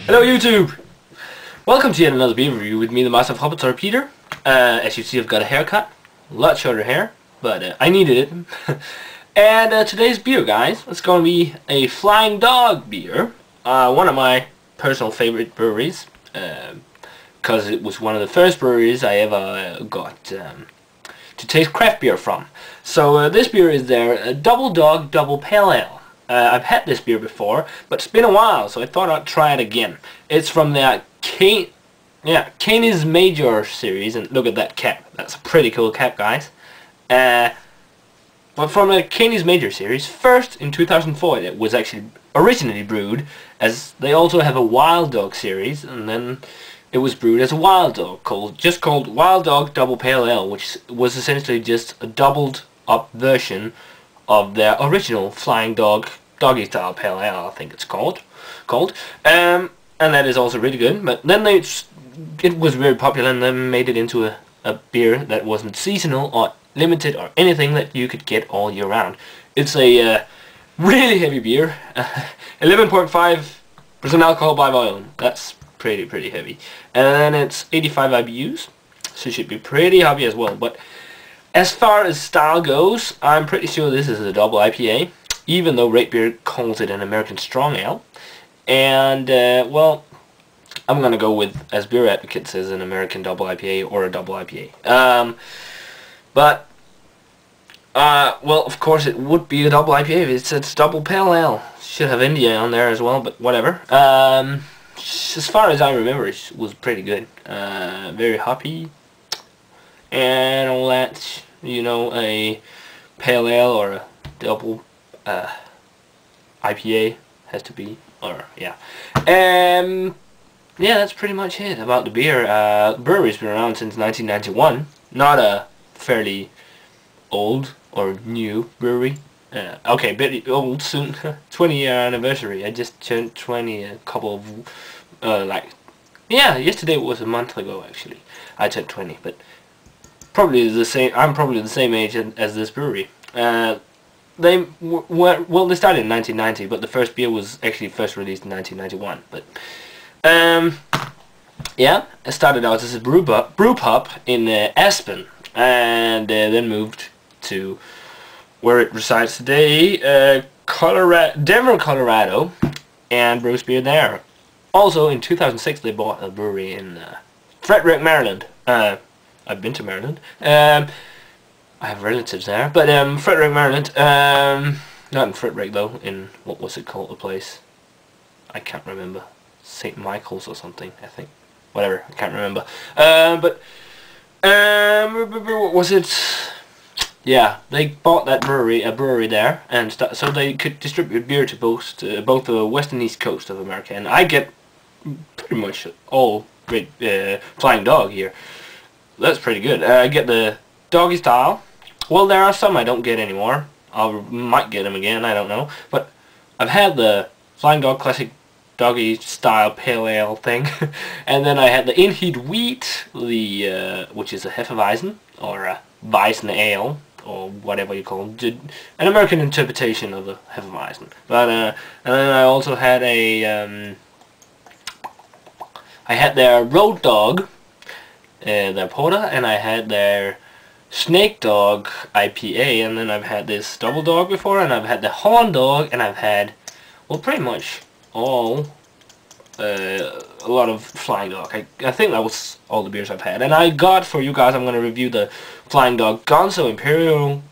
Hello YouTube! Welcome to yet another beer review with me, the Master of Hobbits, or Peter. As you see, I've got a haircut. A lot shorter hair, but I needed it. And today's beer, guys, it's going to be a Flying Dog beer. One of my personal favorite breweries. Because it was one of the first breweries I ever got to taste craft beer from. So this beer is their Double Dog Double Pale Ale. I've had this beer before, but it's been a while, so I thought I'd try it again. It's from the Canis Major series, and look at that cap. That's a pretty cool cap, guys. But from the Canis Major series, first in 2004 it was actually originally brewed, as they also have a Wild Dog series, and then it was brewed as a Wild Dog, called Wild Dog Double Pale Ale, which was essentially just a doubled up version of their original Flying Dog Doggy Style Pale Ale, I think it's called. And that is also really good. But then it was very popular, and then made it into a beer that wasn't seasonal or limited or anything, that you could get all year round. It's a really heavy beer, 11.5% alcohol by volume. That's pretty heavy. And then it's 85 IBUs, so it should be pretty heavy as well. But as far as style goes, I'm pretty sure this is a double IPA, even though Rate Beer calls it an American Strong Ale. And, well, I'm going to go with, as Beer Advocate says, an American double IPA or a double IPA. Well, of course it would be a double IPA if it's double pale ale. Should have India on there as well, but whatever. As far as I remember, it was pretty good. Very hoppy and all that, you know, a pale ale or a double IPA has to be, or yeah. Yeah, that's pretty much it about the beer. Brewery's been around since 1991. Not a fairly old or new brewery. Okay, a bit old soon. 20-year anniversary. I just turned 20 a couple of yesterday was a month ago actually. I turned 20, but probably the same. I'm probably the same age as this brewery. They started in 1990, but the first beer was actually first released in 1991. But yeah, it started out as a brew pub in Aspen, and then moved to where it resides today, Denver, Colorado, and brews beer there. Also, in 2006, they bought a brewery in Frederick, Maryland. I've been to Maryland. I have relatives there, but Frederick, Maryland. Not in Frederick though. In what was it called? The place? I can't remember. St. Michael's or something, I think. Whatever, I can't remember. What was it? Yeah, they bought a brewery there, and so they could distribute beer to both the west and east coast of America. And I get pretty much all great Flying Dog here. That's pretty good. I get the Doggy Style. Well, there are some I don't get anymore. I might get them again, I don't know. But I've had the Flying Dog Classic Doggy Style Pale Ale thing. And then I had the In-Heat Wheat, which is a Hefeweizen, or a Weizen Ale, or whatever you call it. An American interpretation of the Hefeweizen. But, and then I also had I had their Road Dog, their porter, and I had their Snake Dog IPA, and then I've had this Double Dog before, and I've had the Horn Dog, and I've had, well, pretty much all, a lot of Flying Dog. I think that was all the beers I've had. And I got, for you guys, I'm going to review the Flying Dog Gonzo Imperial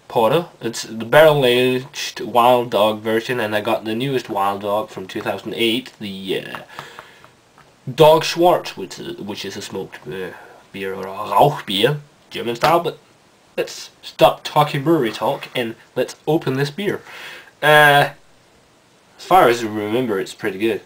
Porter. It's the barrel-aged Wild Dog version, and I got the newest Wild Dog from 2008, the Dog Schwartz, which is a smoked beer, or a Rauchbier, German style. But let's stop talking brewery talk and let's open this beer. As far as I remember, it's pretty good.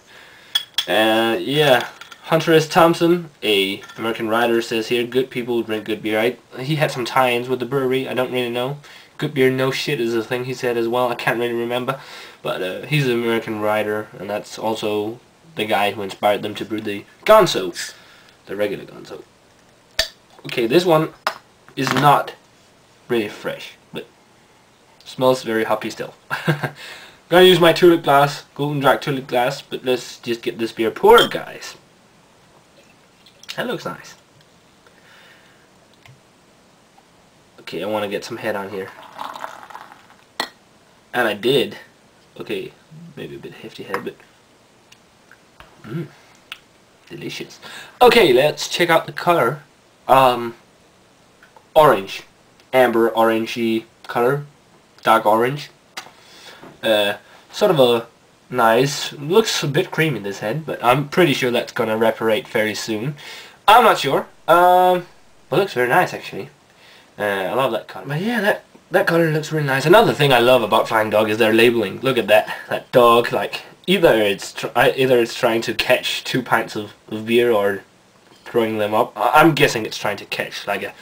Yeah, Hunter S. Thompson, a American writer, says here, good people drink good beer. He had some tie-ins with the brewery, I don't really know. Good beer, no shit is a thing he said as well, I can't really remember. But he's an American writer, and that's also the guy who inspired them to brew the Gonzo, the regular Gonzo. Okay, this one is not really fresh, but smells very hoppy still. Gonna use my tulip glass, golden drac tulip glass, but let's just get this beer poured, guys. That looks nice. Okay, I want to get some head on here. And I did. Okay, maybe a bit hefty head, but delicious. Okay, let's check out the color. Orange, amber orangey color, dark orange. Sort of a nice, looks a bit creamy this head, but I'm pretty sure that's gonna evaporate fairly soon. I'm not sure. But it looks very nice actually. I love that color. But yeah, that color looks really nice. Another thing I love about Flying Dog is their labeling. Look at that dog. Like either it's trying to catch 2 pints of beer or throwing them up. I'm guessing it's trying to catch like a.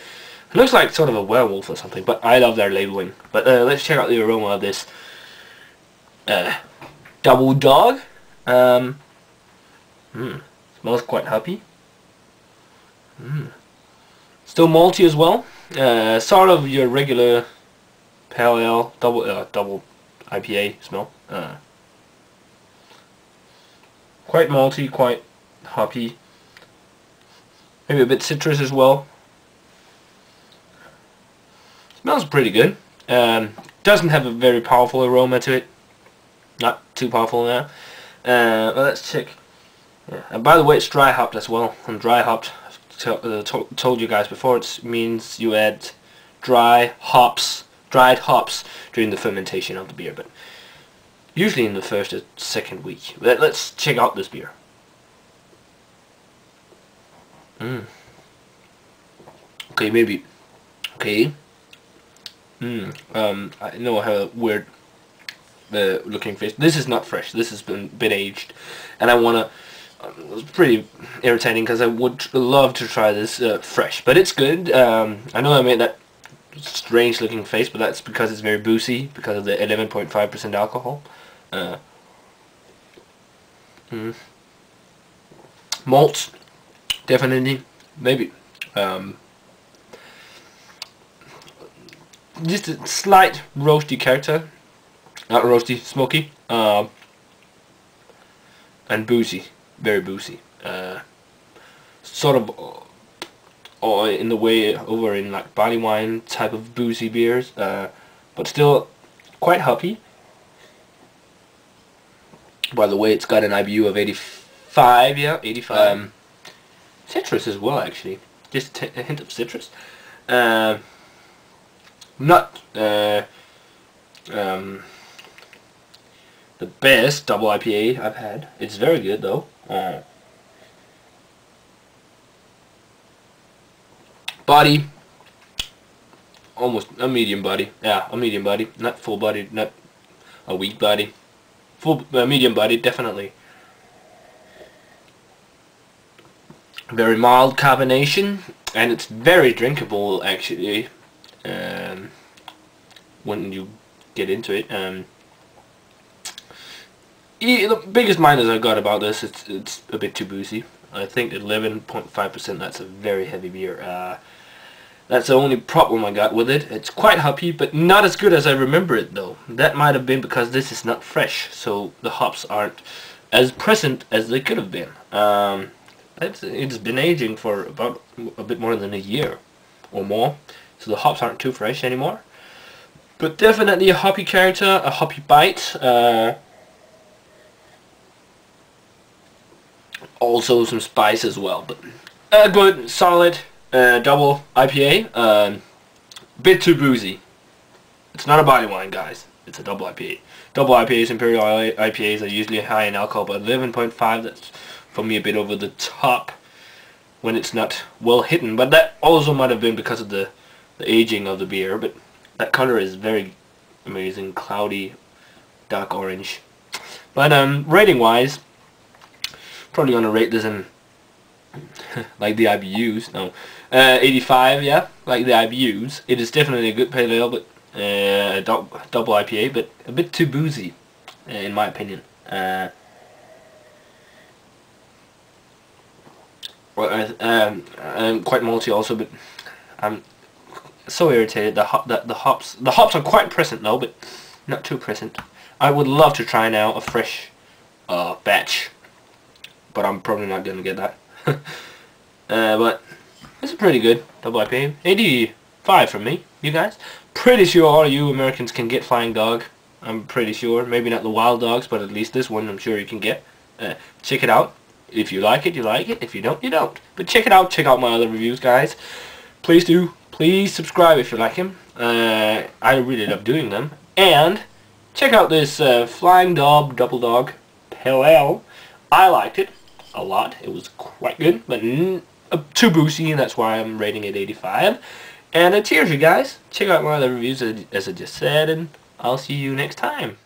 It looks like sort of a werewolf or something. But I love their labeling. But let's check out the aroma of this double dog. Smells quite hoppy. Still malty as well. Sort of your regular pale ale, double IPA smell. Quite malty, quite hoppy. Maybe a bit citrus as well. Smells pretty good. Doesn't have a very powerful aroma to it. Not too powerful now. But let's check. Yeah. And by the way, it's dry hopped as well. And dry hopped, told you guys before, it means you add dried hops during the fermentation of the beer, but usually in the first or second week. But let's check out this beer. Okay, maybe. Okay. I know I have a weird looking fish. This is not fresh. This has been aged, and I wanna. It was pretty irritating because I would love to try this fresh, but it's good. I know I made that strange looking face, but that's because it's very boozy because of the 11.5% alcohol. Malts, definitely, maybe. Just a slight roasty character, not roasty, smoky, and boozy, very boozy. Sort of, or in the way over in like barley wine type of boozy beers, but still quite hoppy. By the way, it's got an IBU of 85, yeah, 85. Citrus as well, actually, just a hint of citrus. Not the best double IPA I've had. It's very good though. Body, almost a medium body. Yeah, a medium body. Not full body, not a weak body. Full medium body, definitely. Very mild carbonation, and it's very drinkable actually. When you get into it, the biggest minus I got about this, it's a bit too boozy. I think 11.5%. That's a very heavy beer. That's the only problem I got with it. It's quite hoppy, but not as good as I remember it though. That might have been because this is not fresh, so the hops aren't as present as they could have been. It's been aging for about a bit more than a year or more, so the hops aren't too fresh anymore. But definitely a hoppy character, a hoppy bite. Also some spice as well, but a good solid double IPA. Bit too boozy. It's not a barley wine, guys. It's a double IPA. Double IPAs, Imperial IPAs are usually high in alcohol, but 11.5, that's for me a bit over the top when it's not well hidden. But that also might have been because of the aging of the beer. But that color is very amazing, cloudy, dark orange. But rating wise, probably gonna rate this in like the IBUs. No, 85. Yeah, like the IBUs. It is definitely a good pale ale, but a double IPA, but a bit too boozy, in my opinion. Well, I'm quite malty also, but I'm so irritated. The hops are quite present though, but not too present. I would love to try now a fresh batch, but I'm probably not gonna get that. But it's pretty good double IPA. 85 from me, you guys. Pretty sure all you Americans can get Flying Dog. I'm pretty sure. Maybe not the Wild Dogs, but at least this one I'm sure you can get. Check it out. If you like it, you like it. If you don't, you don't. But check it out. Check out my other reviews, guys. Please do. Please subscribe if you like him. I really love doing them. And check out this Flying Dog Double Dog Pale Ale. I liked it a lot. It was quite good, but too boozy, and that's why I'm rating it 85. And cheers, you guys. Check out my other reviews, as I just said, and I'll see you next time.